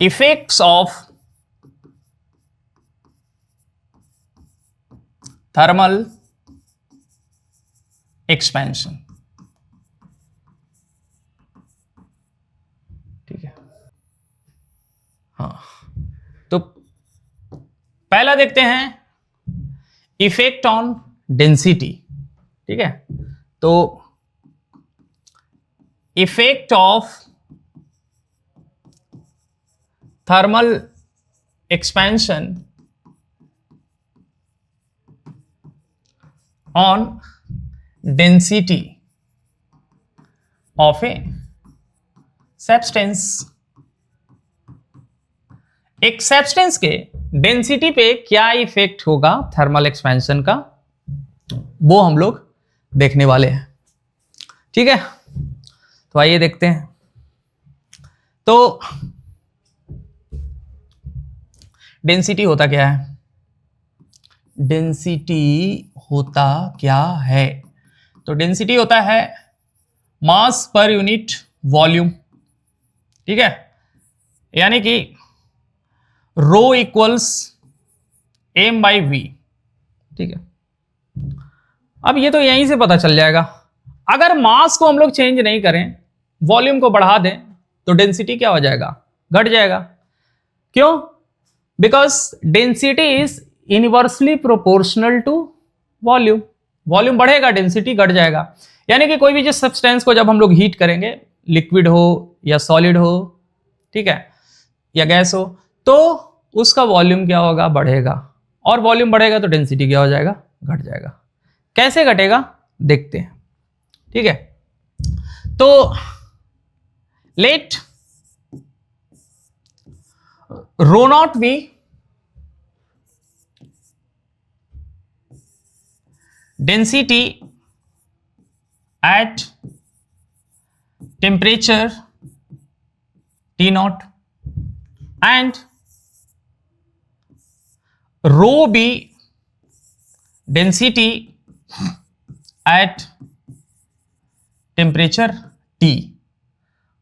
Effects of thermal expansion. ठीक है, हाँ, तो पहला देखते हैं इफेक्ट ऑन डेंसिटी। ठीक है, तो effect of thermal expansion on density of a substance. एक सब्सटेंस के डेंसिटी पे क्या इफेक्ट होगा थर्मल एक्सपेंशन का, वो हम लोग देखने वाले हैं। ठीक है, तो आइए देखते हैं। तो डेंसिटी होता क्या है? डेंसिटी होता क्या है? तो डेंसिटी होता है मास पर यूनिट वॉल्यूम। ठीक है, यानी कि रो इक्वल्स एम बाई वी। ठीक है, अब ये तो यहीं से पता चल जाएगा। अगर मास को हम लोग चेंज नहीं करें, वॉल्यूम को बढ़ा दें, तो डेंसिटी क्या हो जाएगा? घट जाएगा। क्यों? Because density is inversely proportional to volume. Volume बढ़ेगा, डेंसिटी घट जाएगा। यानी कि कोई भी जिस सब्सटेंस को जब हम लोग हीट करेंगे, लिक्विड हो या सॉलिड हो, ठीक है, या गैस हो, तो उसका वॉल्यूम क्या होगा? बढ़ेगा। और वॉल्यूम बढ़ेगा तो डेंसिटी क्या हो जाएगा? घट जाएगा। कैसे घटेगा देखते हैं। ठीक है, तो let rho naught be density at temperature T naught and rho be density at temperature T।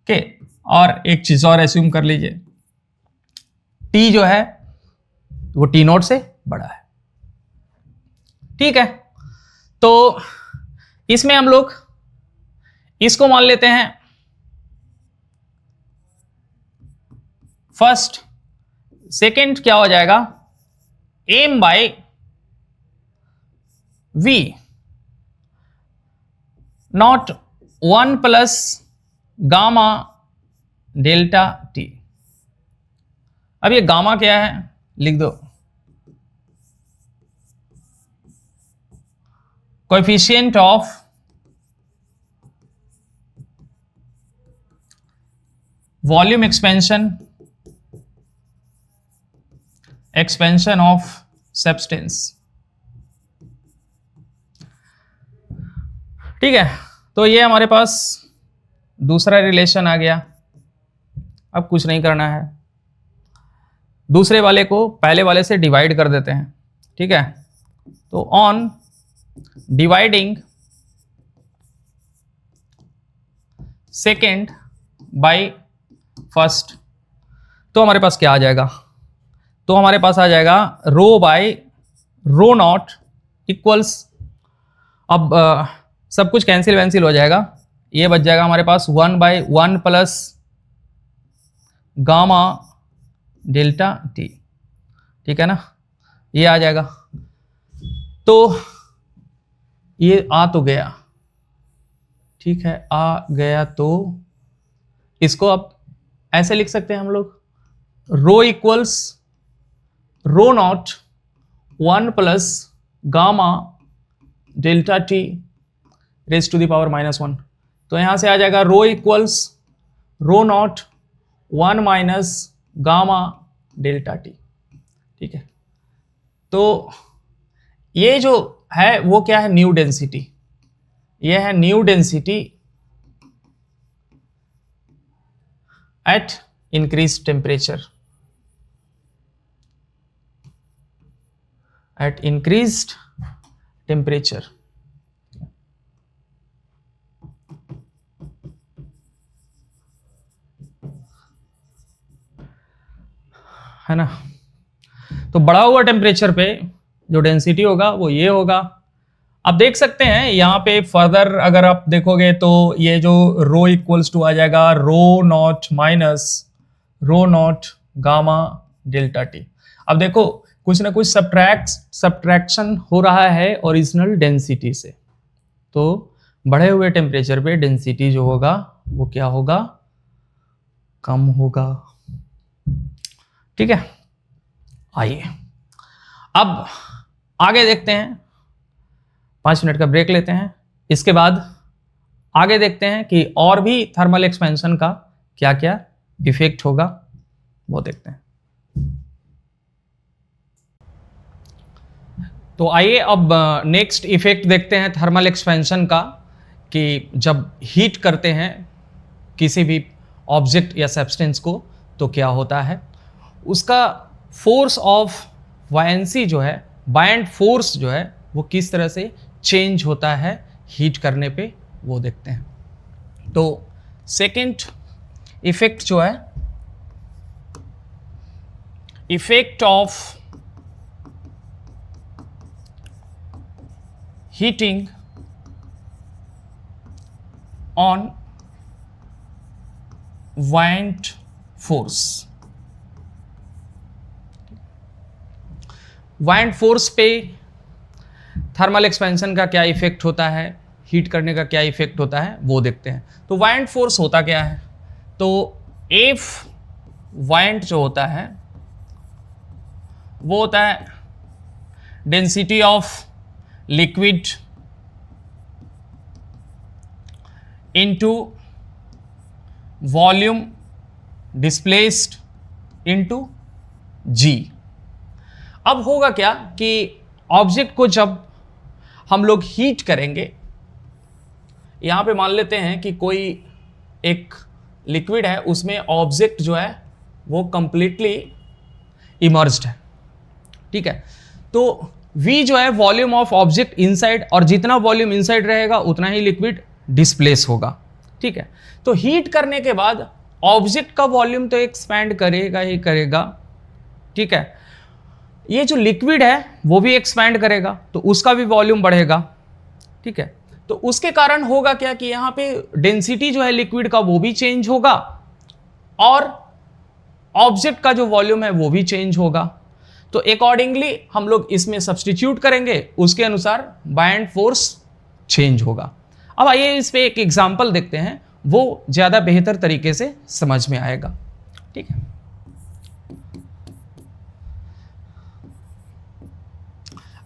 Okay, और एक चीज और एज्यूम कर लीजिए, T जो है वो T नॉट से बड़ा है। ठीक है, तो इसमें हम लोग इसको मान लेते हैं फर्स्ट। सेकेंड क्या हो जाएगा? M by V naught 1 plus gamma delta T. अब ये गामा क्या है लिख दो, coefficient of volume expansion of substance. ठीक है, तो ये हमारे पास दूसरा रिलेशन आ गया। अब कुछ नहीं करना है, दूसरे वाले को पहले वाले से डिवाइड कर देते हैं। ठीक है, तो on dividing second by first, तो हमारे पास क्या आ जाएगा? तो हमारे पास आ जाएगा रो बाय रो नॉट इक्वल्स, अब सब कुछ कैंसिल वैंसिल हो जाएगा, ये बच जाएगा हमारे पास 1 by 1 plus gamma delta T. ठीक है ना, ये आ जाएगा। तो ये आ तो गया, ठीक है, आ गया। तो इसको अब ऐसे लिख सकते हैं हम लोग, rho equals rho naught 1 plus gamma delta T raise to the power -1। तो यहां से आ जाएगा rho equals rho naught 1 minus gamma delta T. ठीक है, तो ये जो है वो क्या है? New density. ये है new density at increase temperature, at increased temperature. है ना। तो बढ़ा हुआ टेम्परेचर पे जो डेंसिटी होगा वो ये होगा। अब देख सकते हैं यहाँ पे फर्दर अगर आप देखोगे तो ये जो रो इक्वल्स टू आ जाएगा rho naught minus rho naught gamma delta T. अब देखो कुछ ना कुछ सब्ट्रैक्शन हो रहा है ओरिजिनल डेंसिटी से, तो बढ़े हुए टेम्परेचर पे डेंसिटी जो होगा वो क्या होगा, कम होगा। ठीक है, आइए अब आगे देखते हैं, 5 मिनट का ब्रेक लेते हैं, इसके बाद आगे देखते हैं कि और भी थर्मल एक्सपेंशन का क्या क्या इफेक्ट होगा वो देखते हैं। तो आइए अब नेक्स्ट इफेक्ट देखते हैं थर्मल एक्सपेंशन का, कि जब हीट करते हैं किसी भी ऑब्जेक्ट या सब्सटेंस को तो क्या होता है, उसका फोर्स ऑफ वायंसी जो है, बायंड फोर्स जो है वो किस तरह से चेंज होता है हीट करने पे, वो देखते हैं। तो सेकेंड इफेक्ट जो है, effect of heating on buoyant force. Buoyant force पे थर्मल एक्सपेंशन का क्या इफेक्ट होता है, हीट करने का क्या इफेक्ट होता है वो देखते हैं। तो वायंट फोर्स होता क्या है, तो एफ वायंट जो होता है वो होता है density of liquid into volume displaced into G. अब होगा क्या कि ऑब्जेक्ट को जब हम लोग हीट करेंगे, यहां पे मान लेते हैं कि कोई एक लिक्विड है, उसमें ऑब्जेक्ट जो है वो कंप्लीटली इमर्ज्ड है। ठीक है, तो V जो है वॉल्यूम ऑफ ऑब्जेक्ट इनसाइड, और जितना वॉल्यूम इनसाइड रहेगा उतना ही लिक्विड डिस्प्लेस होगा। ठीक है, तो हीट करने के बाद ऑब्जेक्ट का वॉल्यूम तो एक्सपैंड करेगा ही करेगा। ठीक है, ये जो लिक्विड है वो भी एक्सपैंड करेगा तो उसका भी वॉल्यूम बढ़ेगा। ठीक है, तो उसके कारण होगा क्या कि यहां पे डेंसिटी जो है लिक्विड का वो भी चेंज होगा और ऑब्जेक्ट का जो वॉल्यूम है वो भी चेंज होगा। तो अकॉर्डिंगली हम लोग इसमें सब्स्टिट्यूट करेंगे, उसके अनुसार बायंड फोर्स चेंज होगा। अब आइए इस पे एक एग्जांपल देखते हैं, वो ज्यादा बेहतर तरीके से समझ में आएगा। ठीक है,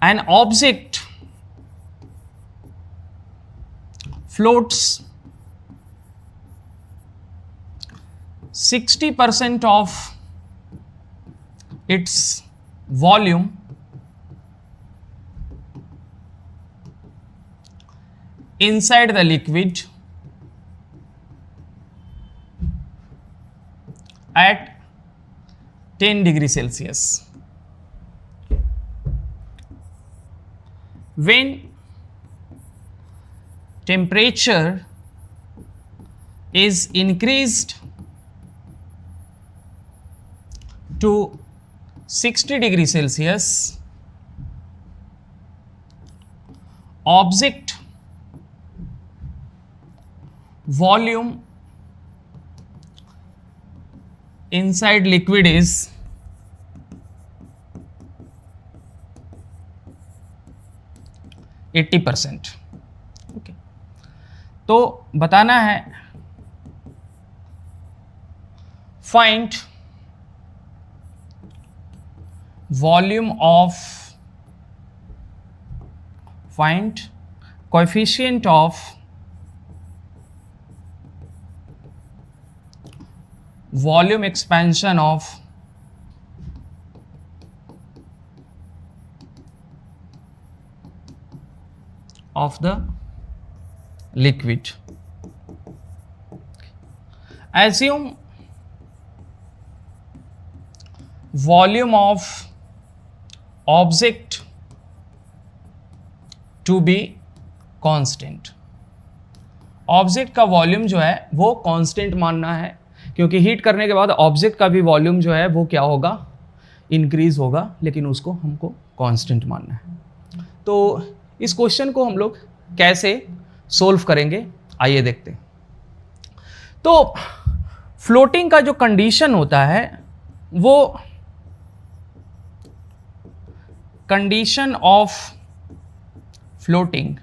an object floats 60% of its volume inside the liquid at 10 degrees Celsius. When temperature is increased to 60 degrees Celsius, object volume inside liquid is 80%। Okay, तो बताना है find volume of, find coefficient of volume expansion of the liquid. Assume volume of object to be constant. Object का volume जो है वो constant मानना है, क्योंकि हीट करने के बाद ऑब्जेक्ट का भी वॉल्यूम जो है वो क्या होगा, इंक्रीज होगा, लेकिन उसको हमको कांस्टेंट मानना है। तो इस क्वेश्चन को हम लोग कैसे सोल्व करेंगे, आइए देखते हैं। तो फ्लोटिंग का जो कंडीशन होता है वो कंडीशन ऑफ फ्लोटिंग,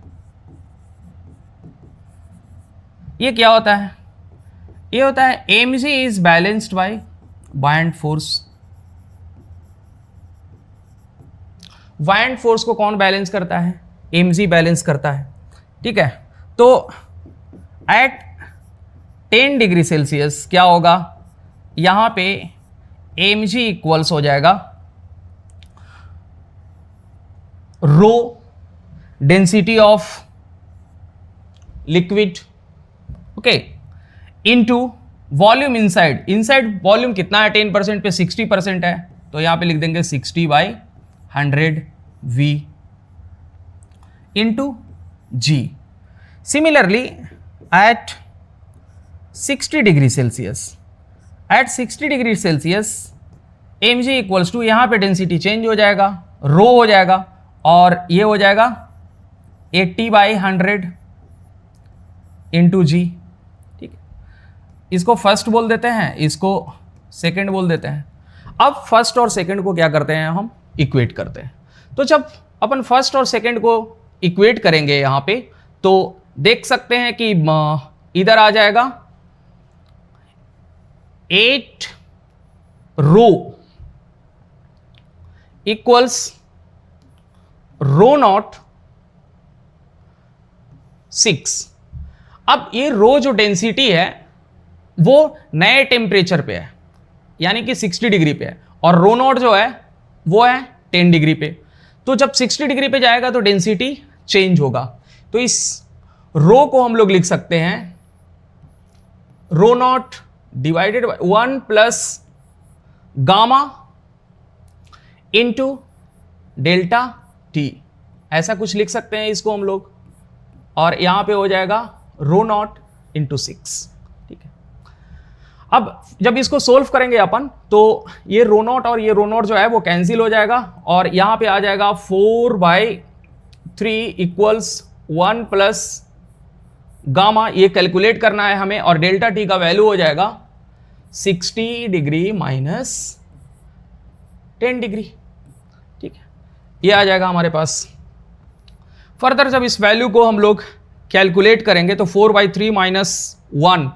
ये क्या होता है? ये होता है mg is balanced bye buoyant force. Buoyant force को कौन बैलेंस करता है? mg बैलेंस करता है, ठीक है। तो एट 10 डिग्री सेल्सियस क्या होगा? यहां पे mg इक्वल्स हो जाएगा rho density of liquid, okay, into volume inside. Inside volume कितना है? 10% पे 60% है, तो यहां पे लिख देंगे 60/100 V into G। Similarly at 60 degree Celsius, at 60 degree Celsius mg equals to, यहां पे डेंसिटी चेंज हो जाएगा, रो हो जाएगा, और ये हो जाएगा 80/100 इंटू G, ठीक है। इसको फर्स्ट बोल देते हैं, इसको सेकंड बोल देते हैं। अब फर्स्ट और सेकंड को क्या करते हैं? हम इक्वेट करते हैं। तो जब अपन फर्स्ट और सेकंड को इक्वेट करेंगे यहां पे, तो देख सकते हैं कि इधर आ जाएगा 8 रो इक्वल्स रो नॉट 6। अब ये रो जो डेंसिटी है वो नए टेम्परेचर पे है, यानी कि 60 डिग्री पे है, और रो नॉट जो है वो है 10 डिग्री पे। तो जब 60 डिग्री पे जाएगा तो डेंसिटी चेंज होगा। तो इस रो को हम लोग लिख सकते हैं rho naught divided by 1 plus gamma into delta T, ऐसा कुछ लिख सकते हैं इसको हम लोग, और यहां पे हो जाएगा रो नॉट इंटू 6, ठीक है। अब जब इसको सोल्व करेंगे अपन, तो ये रो नॉट और ये रो नॉट जो है वो कैंसिल हो जाएगा, और यहां पे आ जाएगा 4/3 इक्वल्स 1 प्लस गामा, ये कैलकुलेट करना है हमें, और डेल्टा टी का वैल्यू हो जाएगा 60 डिग्री माइनस 10 डिग्री, ठीक है। ये आ जाएगा हमारे पास। फर्दर जब इस वैल्यू को हम लोग कैलकुलेट करेंगे तो 4/3 माइनस 1,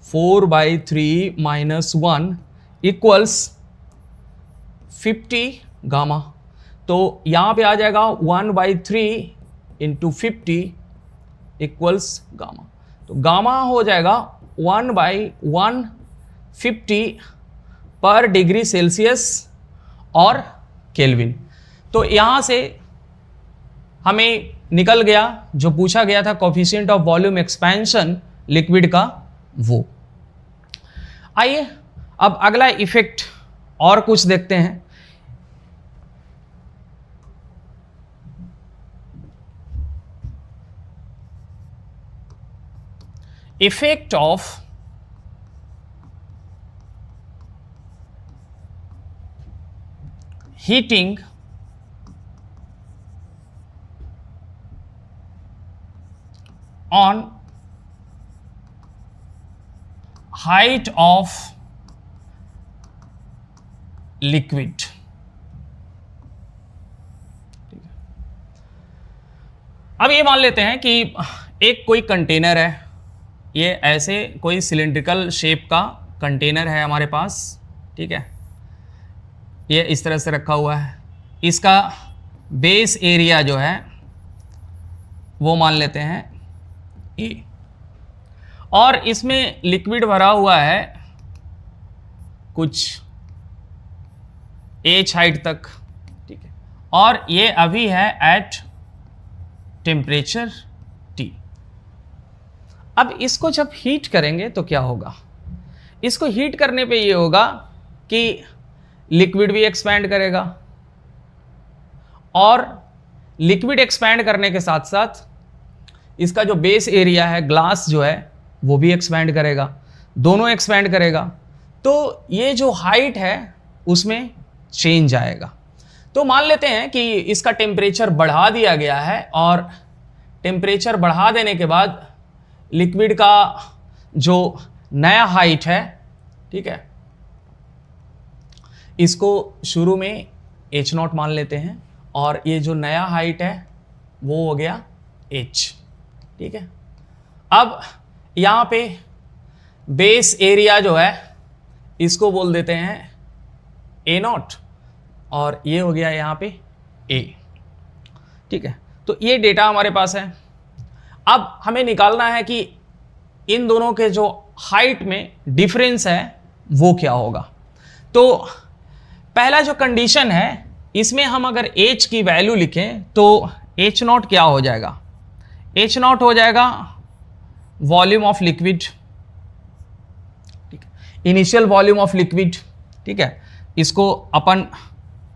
4/3 माइनस 1 इक्वल्स 50 गामा। तो यहां पे आ जाएगा 1/3 इंटू 50 इक्वल्स गामा। तो गामा हो जाएगा 1/150 पर डिग्री सेल्सियस और केल्विन। तो यहां से हमें निकल गया जो पूछा गया था coefficient of volume expansion liquid का, वो। आइए अब अगला इफेक्ट और कुछ देखते हैं। Effect of heating on height of liquid। अब ये मान लेते हैं कि एक कोई कंटेनर है, ये ऐसे कोई सिलिंड्रिकल शेप का कंटेनर है हमारे पास, ठीक है। ये इस तरह से रखा हुआ है, इसका बेस एरिया जो है वो मान लेते हैं ए, और इसमें लिक्विड भरा हुआ है कुछ एच हाइट तक, ठीक है, और ये अभी है एट टेम्परेचर T। अब इसको जब हीट करेंगे तो क्या होगा? इसको हीट करने पे ये होगा कि लिक्विड भी एक्सपैंड करेगा, और लिक्विड एक्सपैंड करने के साथ साथ इसका जो बेस एरिया है, ग्लास जो है, वो भी एक्सपैंड करेगा, दोनों एक्सपैंड करेगा। तो ये जो हाइट है उसमें चेंज आएगा। तो मान लेते हैं कि इसका टेम्परेचर बढ़ा दिया गया है और टेम्परेचर बढ़ा देने के बाद लिक्विड का जो नया हाइट है, ठीक है, इसको शुरू में H0 मान लेते हैं और ये जो नया हाइट है वो हो गया H, ठीक है। अब यहाँ पे बेस एरिया जो है इसको बोल देते हैं A0 और ये हो गया यहाँ पे A, ठीक है। तो ये डेटा हमारे पास है। अब हमें निकालना है कि इन दोनों के जो हाइट में डिफरेंस है वो क्या होगा। तो पहला जो कंडीशन है इसमें हम अगर H की वैल्यू लिखें तो H0 क्या हो जाएगा, H0 हो जाएगा वॉल्यूम ऑफ लिक्विड, ठीक है, इनिशियल वॉल्यूम ऑफ लिक्विड, ठीक है, इसको अपन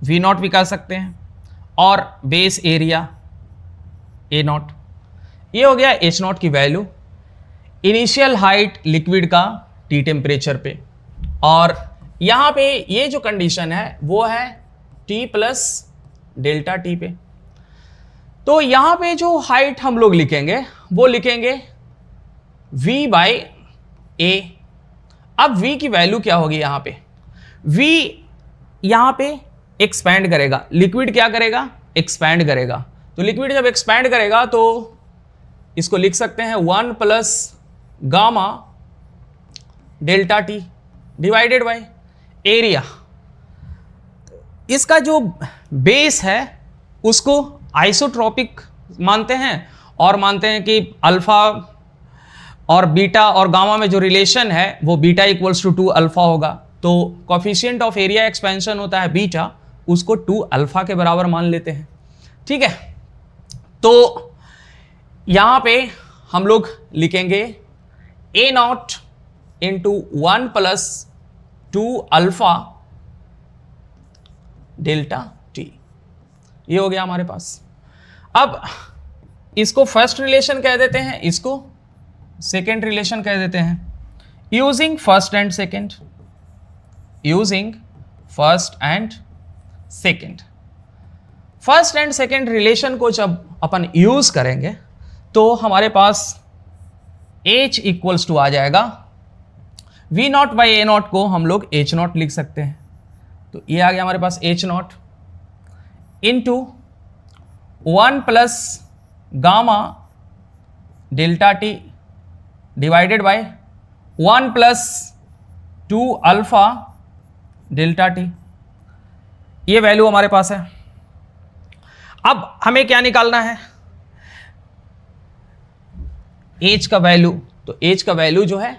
V0 भी कह सकते हैं, और बेस एरिया A0, ये हो गया H0 की वैल्यू, इनिशियल हाइट लिक्विड का T टेम्परेचर पे, और यहाँ पे ये जो कंडीशन है वो है T प्लस डेल्टा T पे। तो यहाँ पे जो हाइट हम लोग लिखेंगे वो लिखेंगे V बाई A। अब V की वैल्यू क्या होगी, यहाँ पे V यहाँ पे एक्सपैंड करेगा, लिक्विड क्या करेगा, एक्सपैंड करेगा। तो लिक्विड जब एक्सपैंड करेगा तो इसको लिख सकते हैं 1 plus gamma delta T divided by area. इसका जो बेस है उसको आइसोट्रोपिक मानते हैं और मानते हैं कि अल्फा और बीटा और गामा में जो रिलेशन है वो बीटा इक्वल्स टू 2 अल्फा होगा। तो कोफिशिएंट ऑफ एरिया एक्सपेंशन होता है बीटा, उसको 2 अल्फा के बराबर मान लेते हैं, ठीक है। तो यहां पे हम लोग लिखेंगे A0 into 1 plus 2 alpha delta T, ये हो गया हमारे पास। अब इसको फर्स्ट रिलेशन कह देते हैं, इसको सेकेंड रिलेशन कह देते हैं, using first and second, using first and second. First and second relation को जब अपन यूज करेंगे तो हमारे पास H इक्वल्स टू आ जाएगा V0 बाई A0 को हम लोग H0 लिख सकते हैं। तो ये आ गया हमारे पास H0 into 1 plus gamma delta T divided by 1 plus 2 alpha delta T, ये वैल्यू हमारे पास है। अब हमें क्या निकालना है, H का वैल्यू। तो H का वैल्यू जो है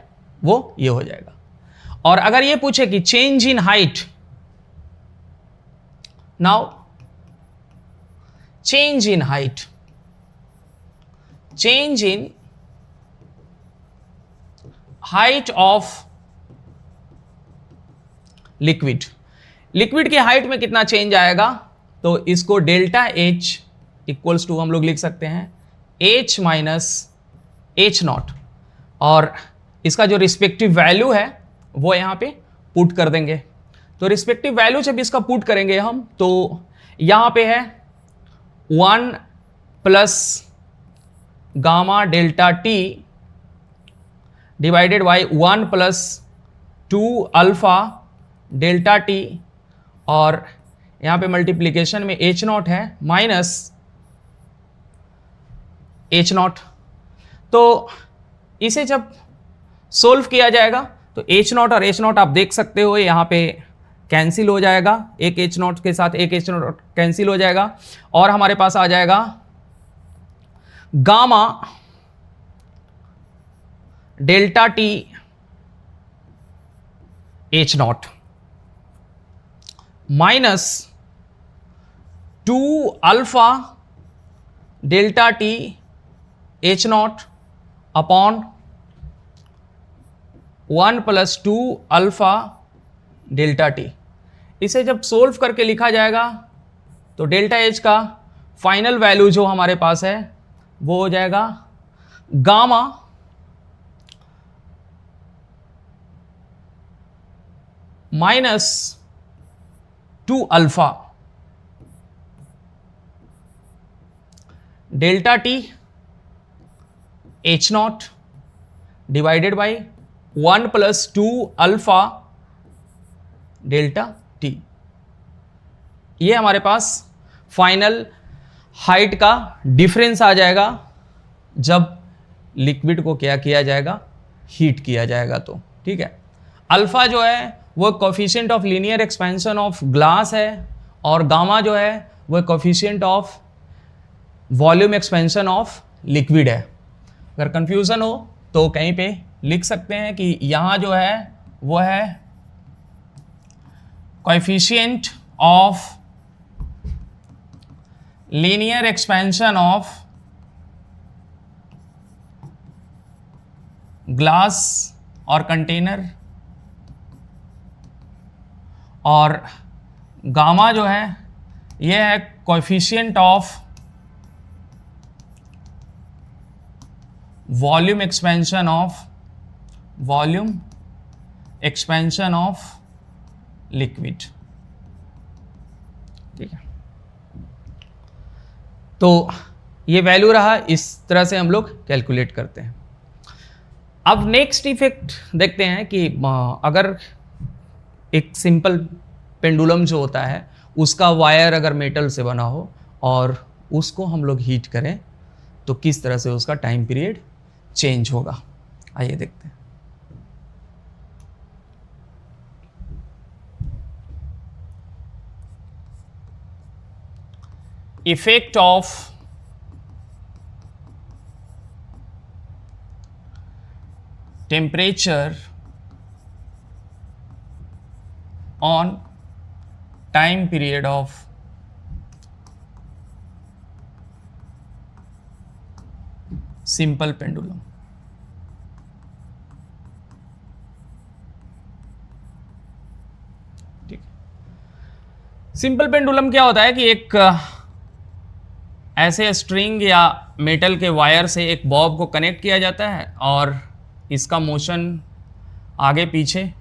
वो ये हो जाएगा। और अगर ये पूछे कि change in height, now change in height, change in height of liquid, liquid की हाइट में कितना चेंज आएगा, तो इसको डेल्टा H इक्वल्स टू हम लोग लिख सकते हैं H माइनस H0, और इसका जो रिस्पेक्टिव वैल्यू है वो यहाँ पे पुट कर देंगे। तो रिस्पेक्टिव वैल्यू जब इसका पुट करेंगे हम, तो यहाँ पे है 1 plus gamma delta T divided by 1 plus 2 alpha delta T, और यहाँ पे मल्टीप्लीकेशन में H0 है माइनस H0। तो इसे जब सोल्व किया जाएगा तो H0 और H0 आप देख सकते हो यहाँ पे कैंसिल हो जाएगा, एक H0 के साथ एक H0 कैंसिल हो जाएगा, और हमारे पास आ जाएगा gamma delta T H0 minus 2 alpha delta T H0 upon 1 plus 2 alpha delta T। इसे जब सोल्व करके लिखा जाएगा तो डेल्टा H का फाइनल वैल्यू जो हमारे पास है वो हो जाएगा gamma minus two alpha delta T H not divided by 1 + 2 alpha delta T. ये हमारे पास फाइनल हाइट का डिफरेंस आ जाएगा जब लिक्विड को क्या किया जाएगा, हीट किया जाएगा। तो ठीक है, अल्फा जो है वो coefficient of linear expansion of glass है और गामा जो है वो coefficient of volume expansion of liquid है। अगर कंफ्यूजन हो तो कहीं पे लिख सकते हैं कि यहाँ जो है वो है coefficient of linear expansion of glass और कंटेनर, और गामा जो है ये है coefficient of volume expansion of liquid. ठीक है, तो ये वैल्यू रहा, इस तरह से हम लोग कैलकुलेट करते हैं। अब नेक्स्ट इफेक्ट देखते हैं कि अगर एक सिंपल पेंडुलम जो होता है उसका वायर अगर मेटल से बना हो और उसको हम लोग हीट करें तो किस तरह से उसका टाइम पीरियड चेंज होगा। आइए देखते हैं। Effect of temperature on time period of simple pendulum. ठीक, सिंपल पेंडुलम क्या होता है कि एक ऐसे स्ट्रिंग या मेटल के वायर से एक बॉब को कनेक्ट किया जाता है और इसका मोशन आगे पीछे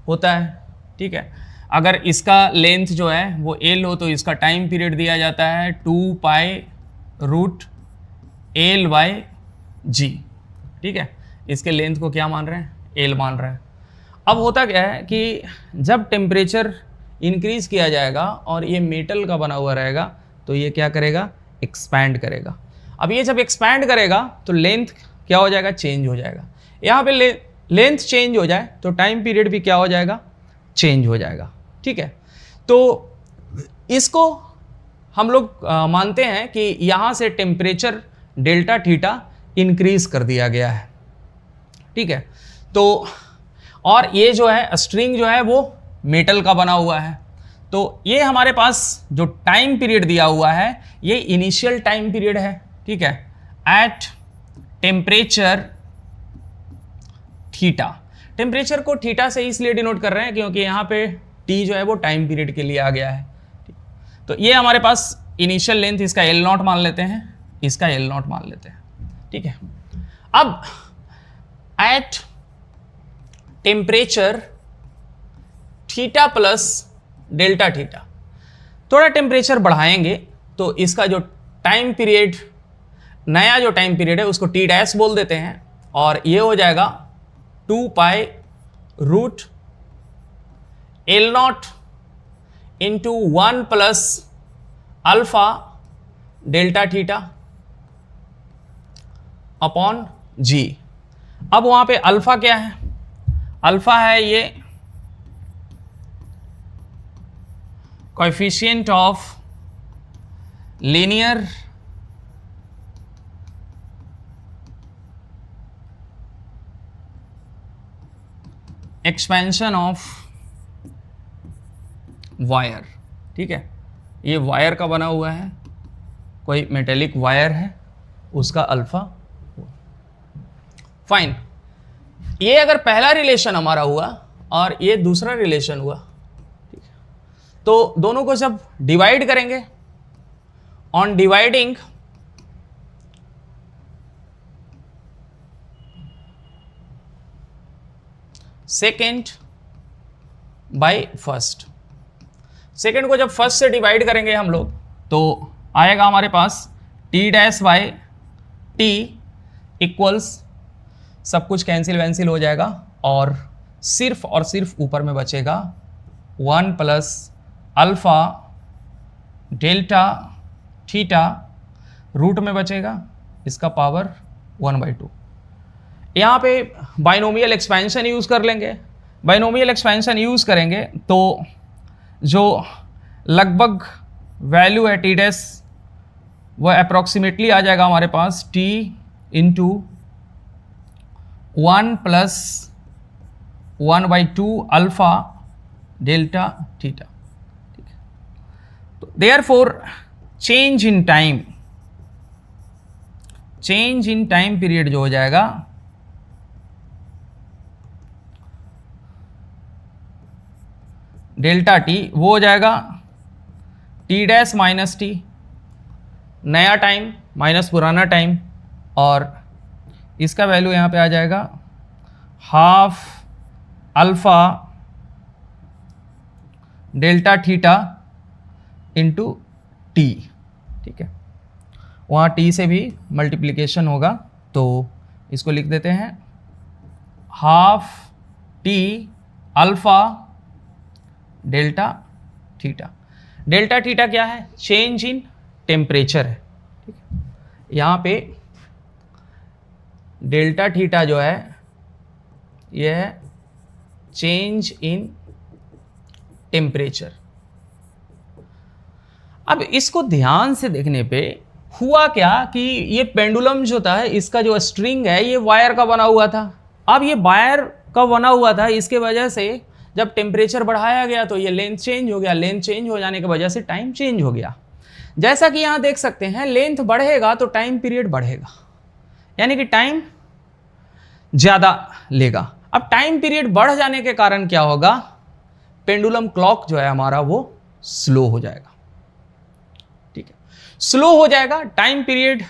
होता है। ठीक है, अगर इसका लेंथ जो है वो एल हो तो इसका टाइम पीरियड दिया जाता है 2π√L/g। ठीक है, इसके लेंथ को क्या मान रहे हैं, एल मान रहे हैं। अब होता क्या है कि जब टेम्परेचर इंक्रीज किया जाएगा और ये मेटल का बना हुआ रहेगा तो ये क्या करेगा, एक्सपैंड करेगा। अब ये जब एक्सपैंड करेगा तो लेंथ क्या हो जाएगा, चेंज हो जाएगा। यहाँ पे लेंथ चेंज हो जाए तो टाइम पीरियड भी क्या हो जाएगा, चेंज हो जाएगा। ठीक है, तो इसको हम लोग मानते हैं कि यहाँ से टेम्परेचर डेल्टा थीटा इंक्रीज कर दिया गया है। ठीक है, तो और ये जो है स्ट्रिंग जो है वो मेटल का बना हुआ है, तो ये हमारे पास जो टाइम पीरियड दिया हुआ है ये इनिशियल टाइम पीरियड है। ठीक है, एट टेम्परेचर थीटा। टेम्परेचर को थीटा से इसलिए डिनोट कर रहे हैं क्योंकि यहाँ पे टी जो है वो टाइम पीरियड के लिए आ गया है। तो ये हमारे पास इनिशियल लेंथ, इसका एल नॉट मान लेते हैं, इसका एल नॉट मान लेते हैं। ठीक है, अब at temperature theta plus delta theta, थोड़ा टेम्परेचर बढ़ाएंगे तो इसका जो टाइम पीरियड, नया जो टाइम पीरियड है उसको टी डैश बोल देते हैं और ये हो जाएगा 2π√L0 into 1 + alpha delta theta upon G. अब वहां पे अल्फा क्या है, अल्फा है ये coefficient of linear expansion of wire. ठीक है, ये वायर का बना हुआ है, कोई मेटेलिक वायर है, उसका अल्फा। फाइन, ये अगर पहला रिलेशन हमारा हुआ और ये दूसरा रिलेशन हुआ, ठीक है, तो दोनों को जब डिवाइड करेंगे, on dividing second by first, second को जब फर्स्ट से डिवाइड करेंगे हम लोग तो आएगा हमारे पास T dash by T equals, सब कुछ कैंसिल वैंसिल हो जाएगा और सिर्फ ऊपर में बचेगा 1 plus alpha delta theta, root में बचेगा इसका पावर 1/2। यहाँ पे बाइनोमियल एक्सपेंशन यूज़ कर लेंगे। बाइनोमियल एक्सपेंशन यूज़ करेंगे तो जो लगभग वैल्यू है टी डैश वह अप्रॉक्सीमेटली आ जाएगा हमारे पास T into 1 plus 1/2 alpha delta theta. ठीक है, तो therefore change in time period जो हो जाएगा डेल्टा टी वो हो जाएगा टी डैश माइनस टी, नया टाइम माइनस पुराना टाइम, और इसका वैल्यू यहाँ पे आ जाएगा half alpha delta theta into T. ठीक है, वहाँ टी से भी मल्टीप्लिकेशन होगा तो इसको लिख देते हैं half T alpha delta theta. Delta theta क्या है? चेंज इन टेम्परेचर है। ठीक है, यहाँ पे डेल्टा थीटा जो है यह है चेंज इन टेम्परेचर। अब इसको ध्यान से देखने पे हुआ क्या कि ये पेंडुलम जो था इसका जो स्ट्रिंग है ये वायर का बना हुआ था। अब ये वायर का बना हुआ था, इसके वजह से जब टेम्परेचर बढ़ाया गया तो ये लेंथ चेंज हो गया। लेंथ चेंज हो जाने की वजह से टाइम चेंज हो गया। जैसा कि यहाँ देख सकते हैं लेंथ बढ़ेगा तो टाइम पीरियड बढ़ेगा, यानी कि टाइम ज़्यादा लेगा। अब टाइम पीरियड बढ़ जाने के कारण क्या होगा, पेंडुलम क्लॉक जो है हमारा वो स्लो हो जाएगा। ठीक है, स्लो हो जाएगा, टाइम पीरियड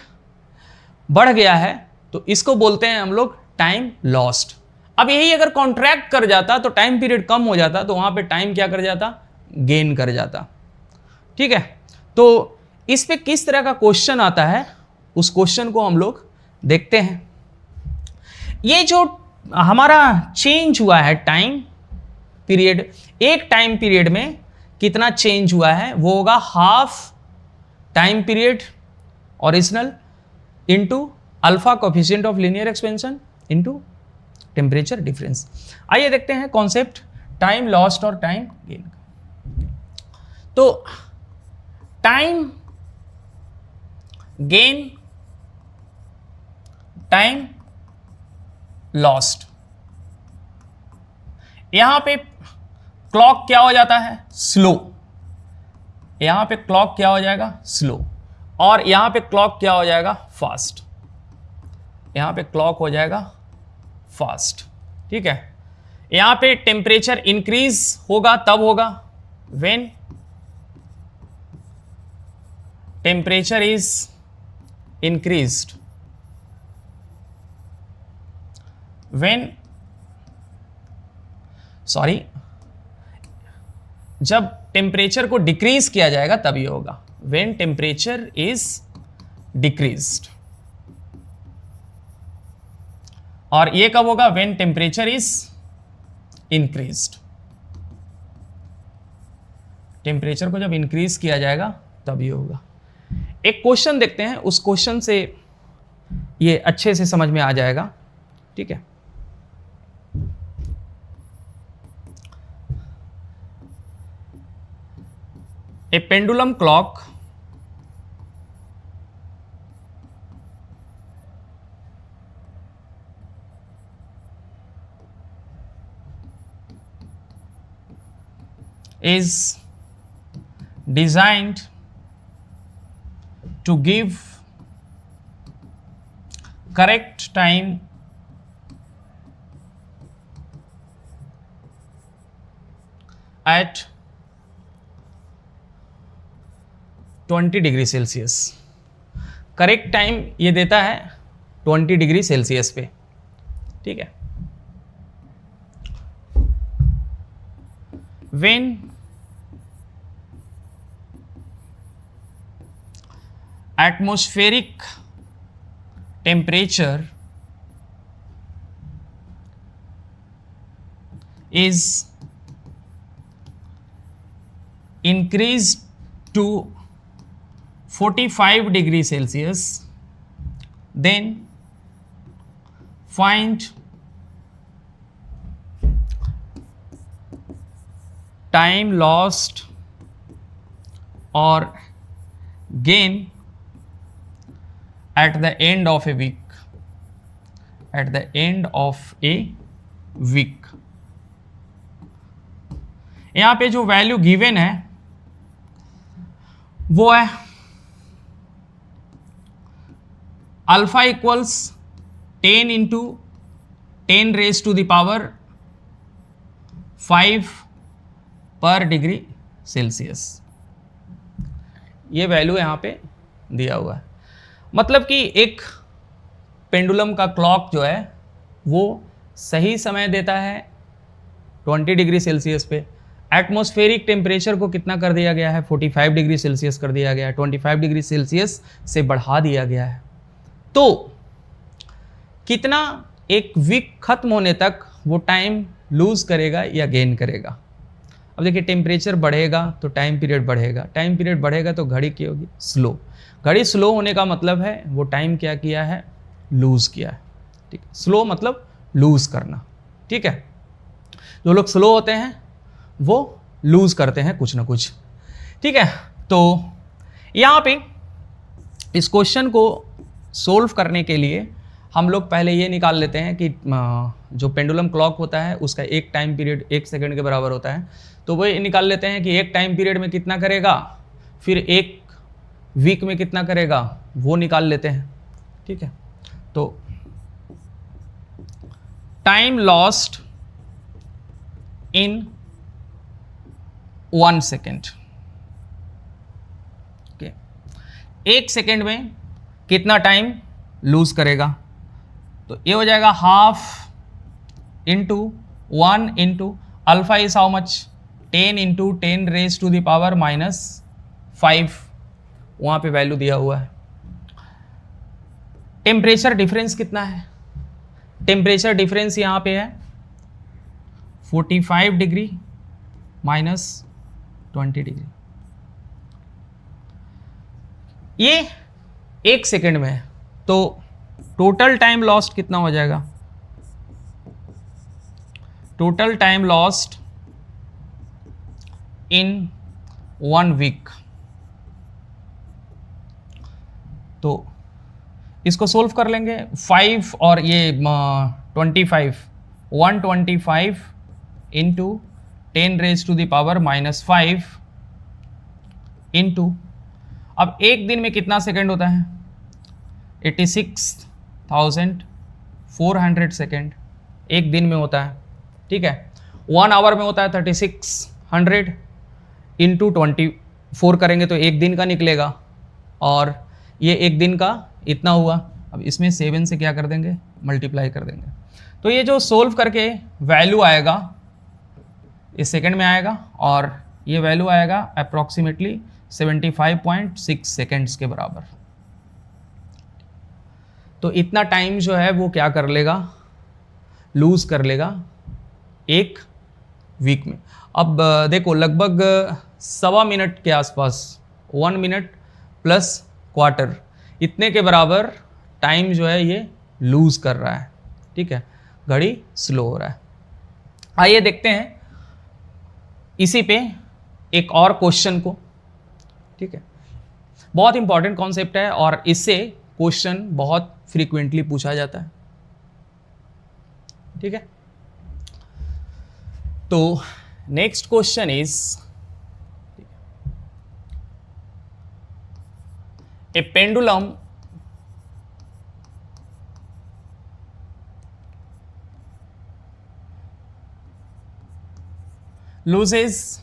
बढ़ गया है तो इसको बोलते हैं हम लोग टाइम लॉस्ट। अब यही अगर कॉन्ट्रैक्ट कर जाता तो टाइम पीरियड कम हो जाता तो वहां पे टाइम क्या कर जाता, गेन कर जाता। ठीक है, तो इस पे किस तरह का क्वेश्चन आता है उस क्वेश्चन को हम लोग देखते हैं। ये जो हमारा चेंज हुआ है टाइम पीरियड, एक टाइम पीरियड में कितना चेंज हुआ है वो होगा half time period original into alpha coefficient of linear expansion into temperature difference. आइए देखते हैं कॉन्सेप्ट टाइम लॉस्ट और टाइम गेन का। तो टाइम गेन, टाइम लॉस्ट, यहां पे क्लॉक क्या हो जाता है, स्लो। यहां पे क्लॉक क्या हो जाएगा, स्लो, और यहां पे क्लॉक क्या हो जाएगा, फास्ट। यहां पे क्लॉक हो जाएगा फास्ट। ठीक है, यहां पे टेम्परेचर इंक्रीज होगा तब होगा व्हेन टेम्परेचर इज इंक्रीज्ड, जब टेम्परेचर को डिक्रीज किया जाएगा तब ये होगा व्हेन टेम्परेचर इज डिक्रीज्ड, और ये कब होगा, when temperature is increased. Temperature को जब इंक्रीज किया जाएगा तब ये होगा। एक क्वेश्चन देखते हैं, उस क्वेश्चन से ये अच्छे से समझ में आ जाएगा। ठीक है, a pendulum clock is designed to give correct time at 20 degree Celsius. Correct time ये देता है 20 डिग्री सेल्सियस पे। ठीक है, when atmospheric temperature is increased to 45 degrees Celsius, then find time lost or gain at the end of a week. At the end of a week. यहां पे जो value given है वो है alpha equals 10 into 10 raise to the power 5 पर degree Celsius. ये value यहां पे दिया हुआ है। मतलब कि एक पेंडुलम का क्लॉक जो है वो सही समय देता है 20 डिग्री सेल्सियस पे। एटमॉस्फेरिक टेम्परेचर को कितना कर दिया गया है, 45 डिग्री सेल्सियस कर दिया गया है, 25 डिग्री सेल्सियस से बढ़ा दिया गया है। तो कितना एक वीक खत्म होने तक वो टाइम लूज करेगा या गेन करेगा। अब देखिए टेम्परेचर बढ़ेगा तो टाइम पीरियड बढ़ेगा, टाइम पीरियड बढ़ेगा तो घड़ी क्या होगी, स्लो। घड़ी स्लो होने का मतलब है वो टाइम क्या किया है, लूज किया है। ठीक है, स्लो मतलब लूज करना। ठीक है, जो लोग स्लो होते हैं वो लूज करते हैं कुछ ना कुछ। ठीक है, तो यहाँ पे इस क्वेश्चन को सोल्व करने के लिए हम लोग पहले ये निकाल लेते हैं कि जो पेंडुलम क्लॉक होता है उसका एक टाइम पीरियड 1 सेकंड के बराबर होता है। तो वो निकाल लेते हैं कि एक टाइम पीरियड में कितना करेगा, फिर एक वीक में कितना करेगा, वो निकाल लेते हैं। ठीक है, तो time lost in 1 second. Okay, 1 second में कितना टाइम लूज करेगा, तो ये हो जाएगा half into 1 into alpha is how much, 10 into 10 raise to the power -5। वहां पे वैल्यू दिया हुआ है। टेम्परेचर डिफरेंस कितना है, टेम्परेचर डिफरेंस यहां पे है 45 डिग्री -20 डिग्री। ये 1 सेकेंड में है, तो टोटल टाइम लॉस्ट कितना हो जाएगा, total time lost in 1 week. तो इसको सोल्व कर लेंगे। 5 और ये 25, 125 into 10 raise to the power -5 into, अब एक दिन में कितना सेकेंड होता है, 86,400 सेकेंड एक दिन में होता है। ठीक है, 1 आवर में होता है 3600 इंटू 24 करेंगे तो एक दिन का निकलेगा, और ये एक दिन का इतना हुआ। अब इसमें 7 से क्या कर देंगे, मल्टीप्लाई कर देंगे। तो ये जो सोल्व करके वैल्यू आएगा इस सेकंड में आएगा, और ये वैल्यू आएगा अप्रॉक्सीमेटली 75.6 सेकेंड्स के बराबर। तो इतना टाइम जो है वो क्या कर लेगा, लूज कर लेगा एक वीक में। अब देखो लगभग 1.25 मिनट के आसपास, 1 मिनट प्लस क्वार्टर, इतने के बराबर टाइम जो है ये लूज कर रहा है। ठीक है, घड़ी स्लो हो रहा है। आइए देखते हैं इसी पे एक और क्वेश्चन को। ठीक है, बहुत इंपॉर्टेंट कॉन्सेप्ट है और इससे क्वेश्चन बहुत फ्रीक्वेंटली पूछा जाता है। ठीक है, तो next question is a pendulum loses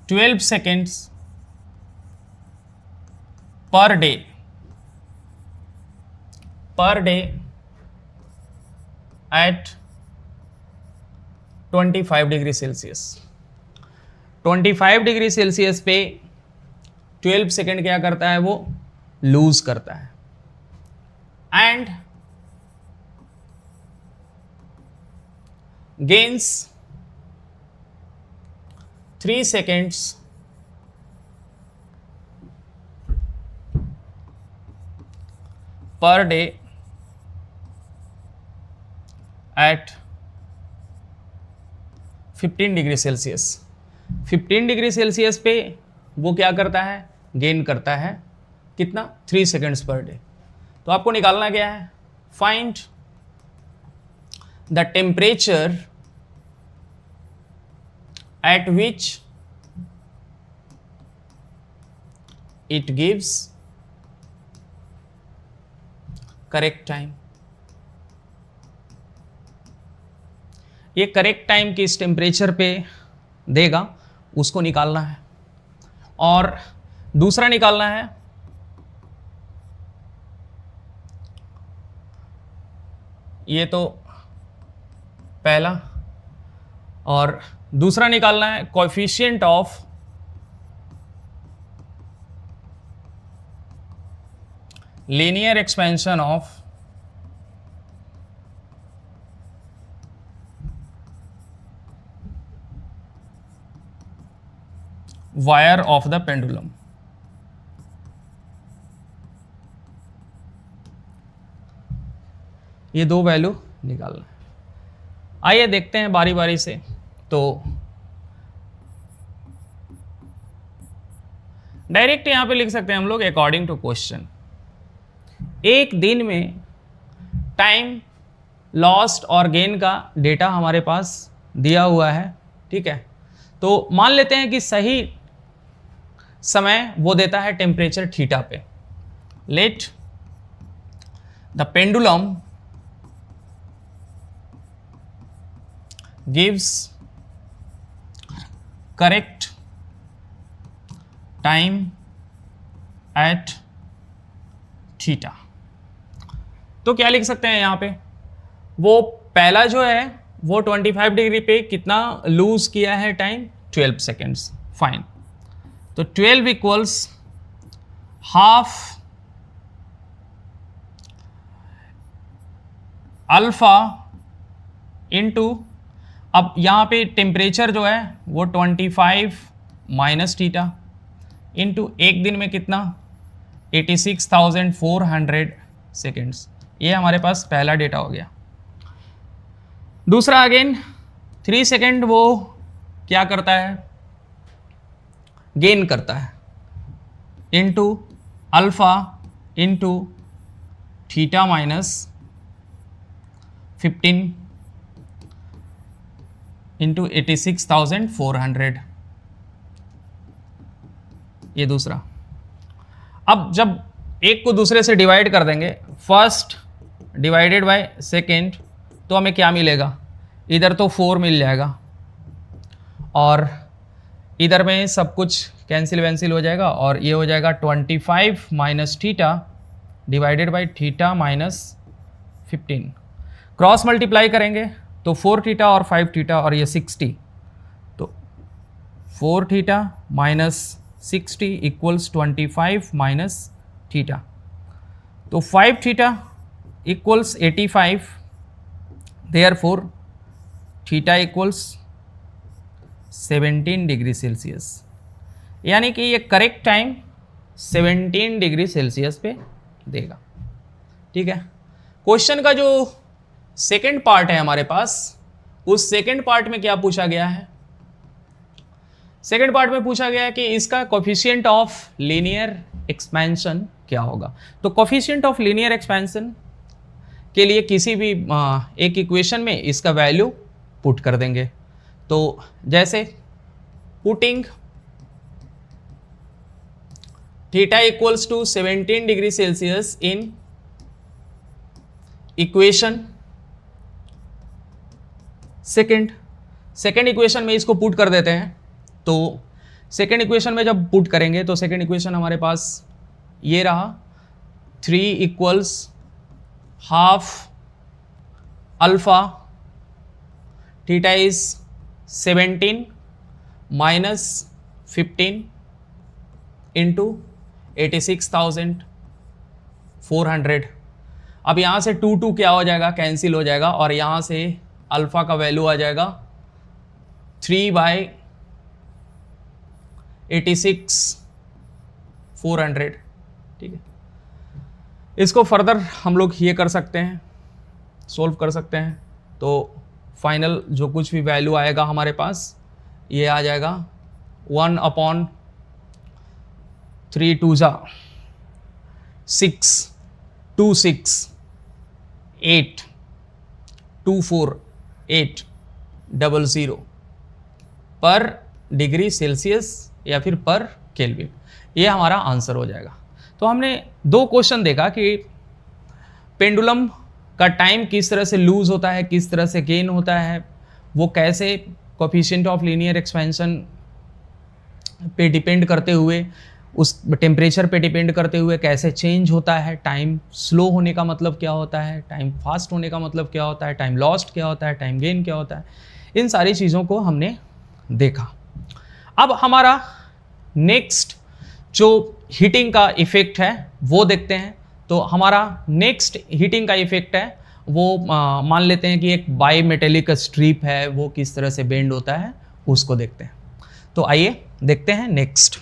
12 seconds per day at 25 degree Celsius. 25 degree Celsius पे 12 सेकेंड क्या करता है, वो लूज करता है। And gains 3 seconds per day at 15 degree Celsius. 15 degree Celsius पे वो क्या करता है, गेन करता है कितना, 3 सेकेंड्स पर डे। तो आपको निकालना क्या है, find the temperature at which it gives correct time। ये करेक्ट टाइम किस टेम्परेचर पे देगा उसको निकालना है। और दूसरा निकालना है ये तो पहला, और दूसरा निकालना है coefficient of linear expansion of wire of the pendulum. ये दो वैल्यू निकालना है। आइए देखते हैं बारी बारी से। तो डायरेक्ट यहां पे लिख सकते हैं हम लोग अकॉर्डिंग टू क्वेश्चन। एक दिन में टाइम लॉस्ट और गेन का डेटा हमारे पास दिया हुआ है, ठीक है। तो मान लेते हैं कि सही समय वो देता है टेम्परेचर थीटा पे। Let the pendulum gives correct time at theta. तो क्या लिख सकते हैं यहाँ पे, वो पहला जो है वो 25 डिग्री पे कितना लूज किया है टाइम, 12 सेकेंड्स। फाइन, तो 12 इक्वल्स हाफ अल्फा इंटू, अब यहाँ पे टेम्परेचर जो है वो 25 माइनस थीटा इंटू एक दिन में कितना 86,400 सेकेंड्स। ये हमारे पास पहला डेटा हो गया। दूसरा अगेन 3 सेकेंड वो क्या करता है, गेन करता है, into alpha into theta minus 15 into 86,400। ये दूसरा। अब जब एक को दूसरे से डिवाइड कर देंगे, फर्स्ट डिवाइडेड बाय सेकेंड, तो हमें क्या मिलेगा, इधर तो 4 मिल जाएगा और इधर में सब कुछ कैंसिल वैंसिल हो जाएगा और ये हो जाएगा 25 minus theta divided by theta minus 15। Cross multiply करेंगे तो 4 थीटा और 5 थीटा और ये 60, तो 4 theta minus 60 equals 25 minus theta, तो 5 theta equals 85, therefore theta equals 17 degree Celsius. यानी कि ये करेक्ट टाइम 17 डिग्री सेल्सियस पे देगा, ठीक है। क्वेश्चन का जो सेकेंड पार्ट है हमारे पास, उस सेकेंड पार्ट में क्या पूछा गया है, सेकेंड पार्ट में पूछा गया है कि इसका कोफिशिएंट ऑफ लीनियर एक्सपेंशन क्या होगा। तो कोफिशिएंट ऑफ लीनियर एक्सपेंशन के लिए किसी भी एक इक्वेशन में इसका वैल्यू पुट कर देंगे। तो जैसे putting theta equals to 17 degree Celsius in equation second equation में इसको पुट कर देते हैं। तो सेकेंड इक्वेशन में जब पुट करेंगे तो सेकेंड इक्वेशन हमारे पास ये रहा, 3 equals half alpha theta is 17 minus 15 into 86,400। अब यहाँ से 2 क्या हो जाएगा, कैंसिल हो जाएगा, और यहाँ से अल्फा का वैल्यू आ जाएगा 3/86,400। ठीक है, इसको फर्दर हम लोग ये कर सकते हैं, सोल्व कर सकते हैं। तो फाइनल जो कुछ भी वैल्यू आएगा हमारे पास, ये आ जाएगा 1/3 2 6 2 6 8 2 4 8 00 पर डिग्री सेल्सियस या फिर पर केल्विन। ये हमारा आंसर हो जाएगा। तो हमने 2 क्वेश्चन देखा कि पेंडुलम का टाइम किस तरह से लूज होता है, किस तरह से गेन होता है, वो कैसे कोफिशिएंट ऑफ लीनियर एक्सपेंशन पे डिपेंड करते हुए, उस टेम्परेचर पे डिपेंड करते हुए कैसे चेंज होता है, टाइम स्लो होने का मतलब क्या होता है, टाइम फास्ट होने का मतलब क्या होता है, टाइम लॉस्ट क्या होता है, टाइम गेन क्या होता है, इन सारी चीज़ों को हमने देखा। अब हमारा नेक्स्ट जो हीटिंग का इफेक्ट है वो देखते हैं। तो हमारा नेक्स्ट हीटिंग का इफेक्ट है वो मान लेते हैं कि एक बाई मेटेलिक स्ट्रिप है, वो किस तरह से बेंड होता है उसको देखते हैं। तो आइए देखते हैं नेक्स्ट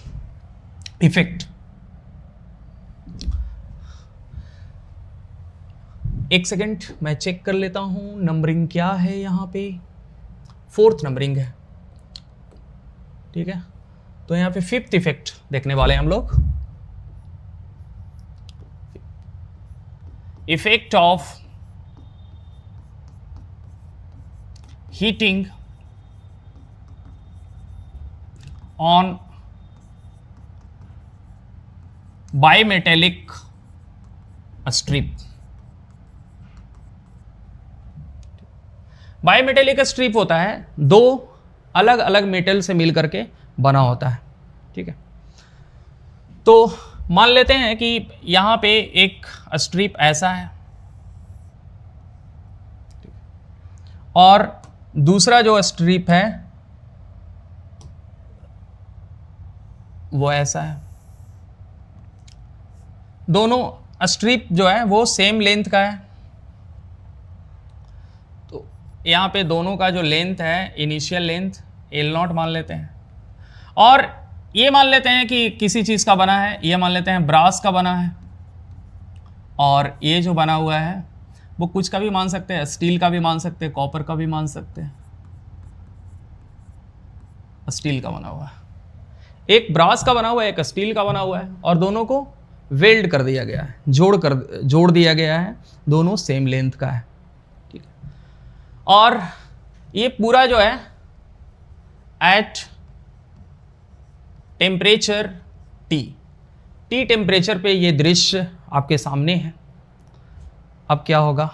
इफेक्ट। एक सेकेंड मैं चेक कर लेता हूं नंबरिंग क्या है, यहां पे 4th नंबरिंग है। ठीक है, तो यहां पे 5th इफेक्ट देखने वाले हैं हम लोग। Effect of heating on bimetallic strip. Bimetallic strip होता है 2 अलग अलग मेटल से मिल करके बना होता है। ठीक है, तो मान लेते हैं कि यहां पे एक स्ट्रिप ऐसा है और दूसरा जो स्ट्रिप है वो ऐसा है। दोनों स्ट्रिप जो है वो सेम लेंथ का है। तो यहाँ पे दोनों का जो लेंथ है, इनिशियल लेंथ L0 मान लेते हैं, और ये मान लेते हैं कि किसी चीज़ का बना है, ये मान लेते हैं ब्रास का बना है, और ये जो बना हुआ है वो कुछ का भी मान सकते हैं, स्टील का भी मान सकते हैं, कॉपर का भी मान सकते हैं, स्टील का बना हुआ है। एक ब्रास का बना हुआ है, एक स्टील का बना हुआ है, और दोनों को वेल्ड कर दिया गया है, जोड़ दिया गया है, दोनों सेम लेंथ का है। ठीक है, और ये पूरा जो है एट टेम्परेचर T टेम्परेचर पे ये दृश्य आपके सामने है। अब क्या होगा,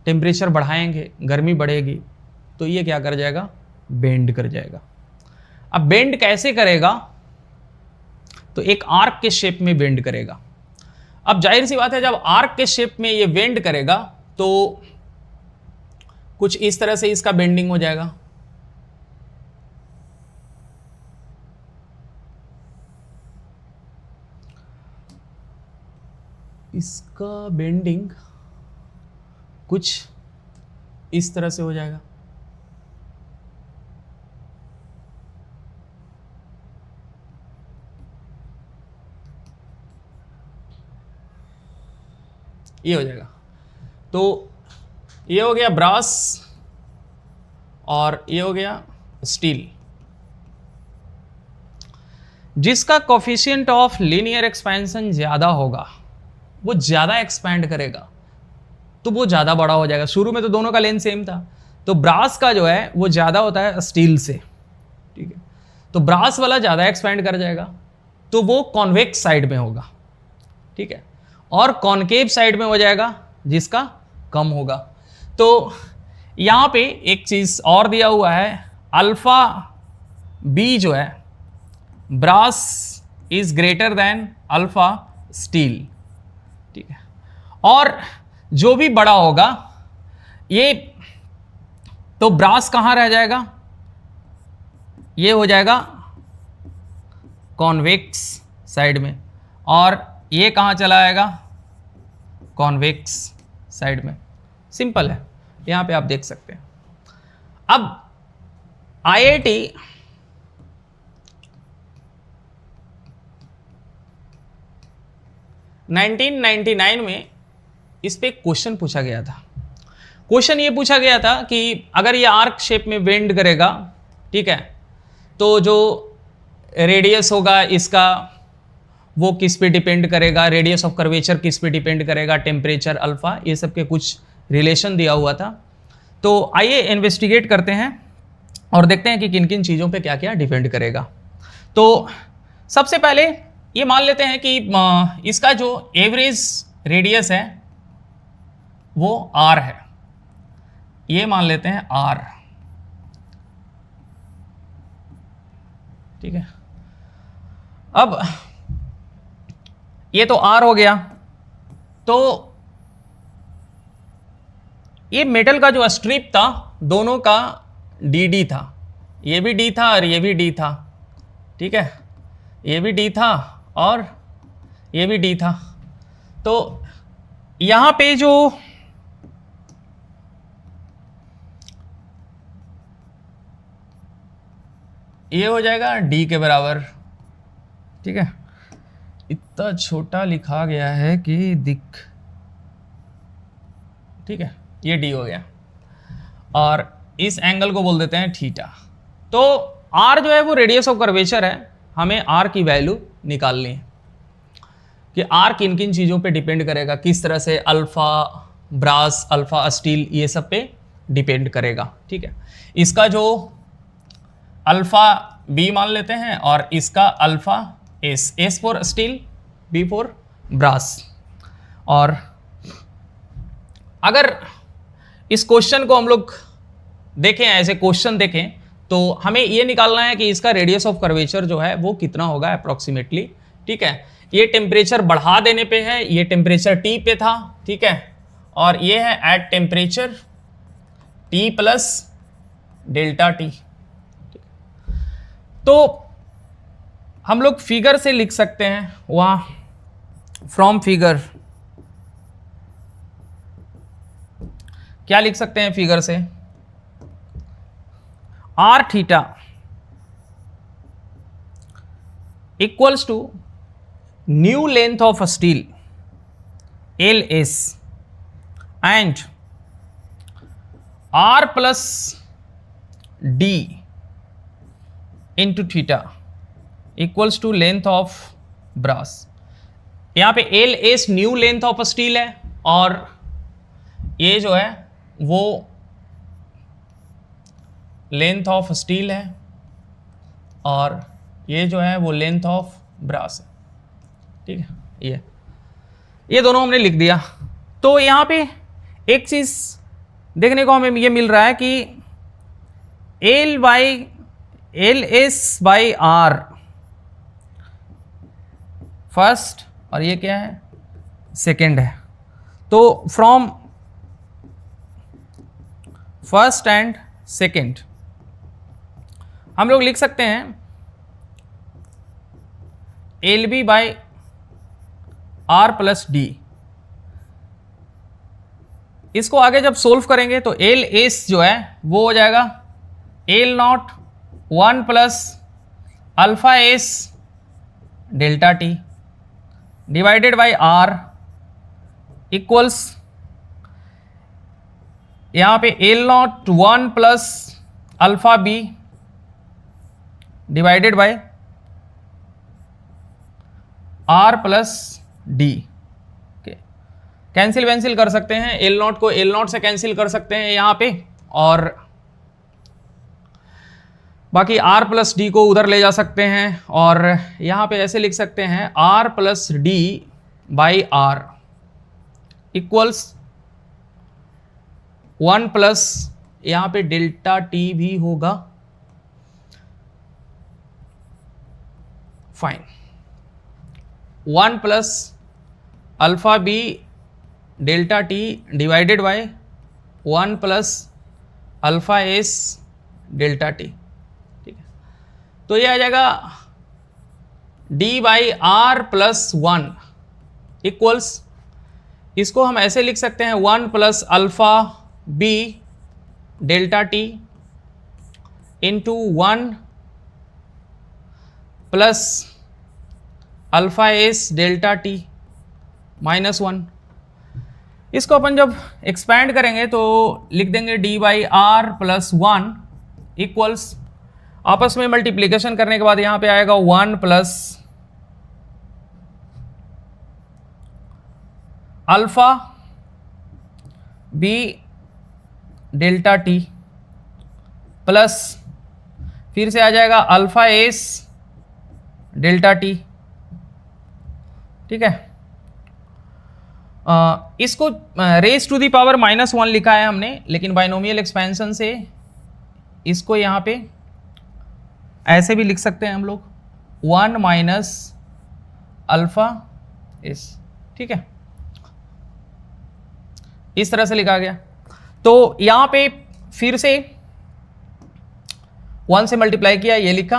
टेम्परेचर बढ़ाएंगे, गर्मी बढ़ेगी, तो ये क्या कर जाएगा, बेंड कर जाएगा। अब बेंड कैसे करेगा, तो एक आर्क के शेप में बेंड करेगा। अब जाहिर सी बात है, जब आर्क के शेप में ये बेंड करेगा तो कुछ इस तरह से इसका बेंडिंग हो जाएगा। इसका बेंडिंग कुछ इस तरह से हो जाएगा। ये हो जाएगा। तो ये हो गया ब्रास और ये हो गया स्टील। जिसका कोफिशिएंट ऑफ लीनियर एक्सपेंशन ज्यादा होगा वो ज्यादा एक्सपैंड करेगा, तो वो ज्यादा बड़ा हो जाएगा। शुरू में तो दोनों का लेंथ सेम था, तो ब्रास का जो है वो ज्यादा होता है स्टील से। ठीक है, तो ब्रास वाला ज्यादा एक्सपैंड कर जाएगा, तो वो कॉन्वेक्स साइड में होगा। ठीक है, और कॉनकेव साइड में हो जाएगा जिसका कम होगा। तो यहाँ पे एक चीज़ और दिया हुआ है, अल्फा बी जो है brass is greater than alpha steel. ठीक है, और जो भी बड़ा होगा ये, तो ब्रास कहाँ रह जाएगा, ये हो जाएगा कॉन्वेक्स साइड में, और ये कहाँ चला आएगा, कॉन्वेक्स साइड में। सिंपल है, यहाँ पे आप देख सकते हैं। अब IIT 1999 में इस पे क्वेश्चन पूछा गया था। क्वेश्चन ये पूछा गया था कि अगर ये आर्क शेप में बेंड करेगा, ठीक है, तो जो रेडियस होगा इसका वो किस पे डिपेंड करेगा, रेडियस ऑफ कर्वेचर किस पे डिपेंड करेगा, टेम्परेचर, अल्फा, ये सब के कुछ रिलेशन दिया हुआ था। तो आइए इन्वेस्टिगेट करते हैं और देखते हैं कि किन किन चीज़ों पे क्या क्या डिपेंड करेगा। तो सबसे पहले ये मान लेते हैं कि इसका जो एवरेज रेडियस है वो r है, ये मान लेते हैं r, ठीक है। अब ये तो r हो गया, तो ये मेटल का जो स्ट्रिप था दोनों का dd था, ये भी d था और ये भी d था, ठीक है, ये भी d था और ये भी d था। तो यहां पे जो ये हो जाएगा d के बराबर, ठीक है। इतना छोटा लिखा गया है कि दिख, ठीक है, ये d हो गया और इस एंगल को बोल देते हैं थीटा। तो r जो है वो रेडियस ऑफ कर्वेचर है, हमें r की वैल्यू निकालनी है कि r किन किन चीज़ों पे डिपेंड करेगा, किस तरह से, अल्फा ब्रास, अल्फा स्टील, ये सब पे डिपेंड करेगा, ठीक है। इसका जो अल्फा b मान लेते हैं और इसका alpha s for steel, b for brass. और अगर इस क्वेश्चन को हम लोग देखें, ऐसे क्वेश्चन देखें, तो हमें ये निकालना है कि इसका रेडियस ऑफ कर्वेचर जो है वो कितना होगा अप्रॉक्सीमेटली, ठीक है। ये टेम्परेचर बढ़ा देने पे है, ये टेम्परेचर T पे था, ठीक है, और ये है at temperature T plus delta T। तो हम लोग फिगर से लिख सकते हैं, वहां फ्रॉम फिगर क्या लिख सकते हैं फिगर से, r theta equals to new length of steel LS and r plus d into theta equals to length of brass. यहाँ पे LS new length of steel है और ये जो है वो लेंथ ऑफ स्टील है और ये जो है वो लेंथ ऑफ ब्रास है, ठीक है। ये दोनों हमने लिख दिया। तो यहाँ पे एक चीज़ देखने को हमें ये मिल रहा है कि LS बाई R फर्स्ट और ये क्या है, सेकेंड है। तो फ्रॉम फर्स्ट एंड सेकेंड हम लोग लिख सकते हैं LB by R plus D। इसको आगे जब सोल्व करेंगे तो LS जो है वो हो जाएगा L0 1 plus alpha S delta T divided by R equals, यहाँ पे L0 1 plus alpha B divided by R plus D। Cancel वैंसिल कर सकते हैं, L0 को L0 से कैंसिल कर सकते हैं यहाँ पे, और बाकी R प्लस D को उधर ले जा सकते हैं और यहाँ पे ऐसे लिख सकते हैं R plus D by R equals 1 plus यहाँ पे डेल्टा T भी होगा, fine, 1 plus alpha B delta T divided by 1 plus alpha S delta T, ठीक है। तो ये आ जाएगा D by R plus 1 equals, इसको हम ऐसे लिख सकते हैं 1 plus alpha B delta T into 1 plus alpha S delta T minus 1। इसको अपन जब एक्सपैंड करेंगे तो लिख देंगे D by R plus 1 equals, आपस में मल्टीप्लीकेशन करने के बाद यहां पे आएगा 1 plus alpha B delta T plus फिर से आ जाएगा अल्फा एस डेल्टा टी। ठीक है, इसको रेज टू दी पावर -1 लिखा है हमने, लेकिन बाइनोमियल एक्सपेंशन से इसको यहां पे ऐसे भी लिख सकते हैं हम लोग 1 माइनस अल्फा एस। ठीक है, इस तरह से लिखा गया। तो यहां पे फिर से 1 से मल्टीप्लाई किया, ये लिखा,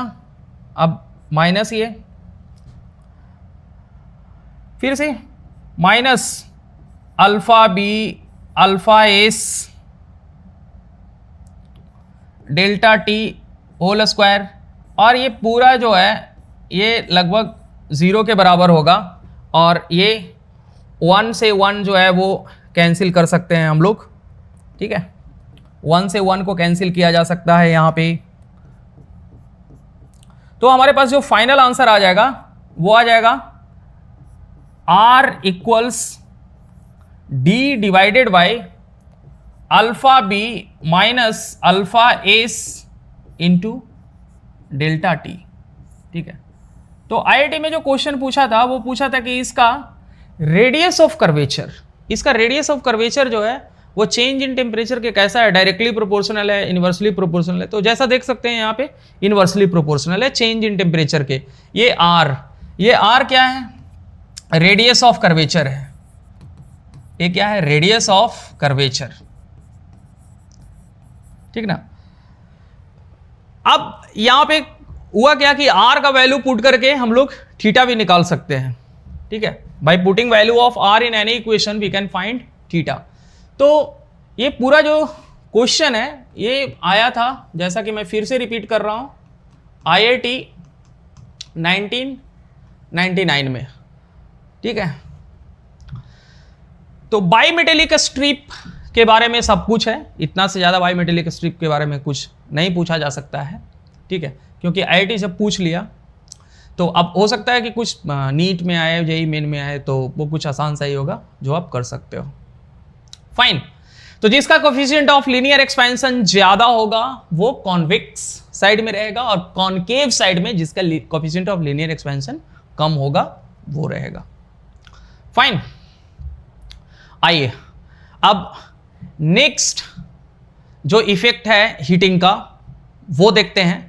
अब माइनस ये, फिर से minus alpha B alpha S delta T whole square, और ये पूरा जो है ये लगभग 0 के बराबर होगा, और ये 1 से 1 जो है वो कैंसिल कर सकते हैं हम लोग। ठीक है, 1 से 1 को कैंसिल किया जा सकता है यहाँ पे। तो हमारे पास जो फाइनल आंसर आ जाएगा वो आ जाएगा R equals D divided by alpha B minus alpha S into delta T. ठीक है, तो IIT में जो क्वेश्चन पूछा था वो पूछा था कि इसका रेडियस ऑफ कर्वेचर, इसका रेडियस ऑफ कर्वेचर जो है वो चेंज इन टेम्परेचर के कैसा है, डायरेक्टली प्रोपोर्शनल है, इनवर्सली प्रोपोर्शनल है। तो जैसा देख सकते हैं यहाँ पे इनवर्सली प्रोपोर्शनल है चेंज इन टेम्परेचर के। ये R क्या है, रेडियस ऑफ कर्वेचर है। ये क्या है, रेडियस ऑफ कर्वेचर। ठीक ना। अब यहां पे हुआ क्या कि R का वैल्यू पुट करके हम लोग थीटा भी निकाल सकते हैं। ठीक है, by putting value of R in any equation we can find theta. तो ये पूरा जो क्वेश्चन है ये आया था, जैसा कि मैं फिर से रिपीट कर रहा हूं, IIT 1999 में। ठीक है, तो बाईमेटेलिक स्ट्रिप के बारे में सब कुछ है, इतना से ज़्यादा बाईमेटेलिक स्ट्रिप के बारे में कुछ नहीं पूछा जा सकता है। ठीक है, क्योंकि IIT जब पूछ लिया तो अब हो सकता है कि कुछ नीट में आए, जेईई मेन में आए, तो वो कुछ आसान सा ही होगा जो आप कर सकते हो। फाइन, तो जिसका कोफिशिएंट ऑफ लीनियर एक्सपेंशन ज्यादा होगा वो कॉन्वेक्स साइड में रहेगा, और कॉनकेव साइड में जिसका कोफिशिएंट ऑफ लीनियर एक्सपेंशन कम होगा वो रहेगा। फाइन, आइए अब नेक्स्ट जो इफेक्ट है हीटिंग का वो देखते हैं।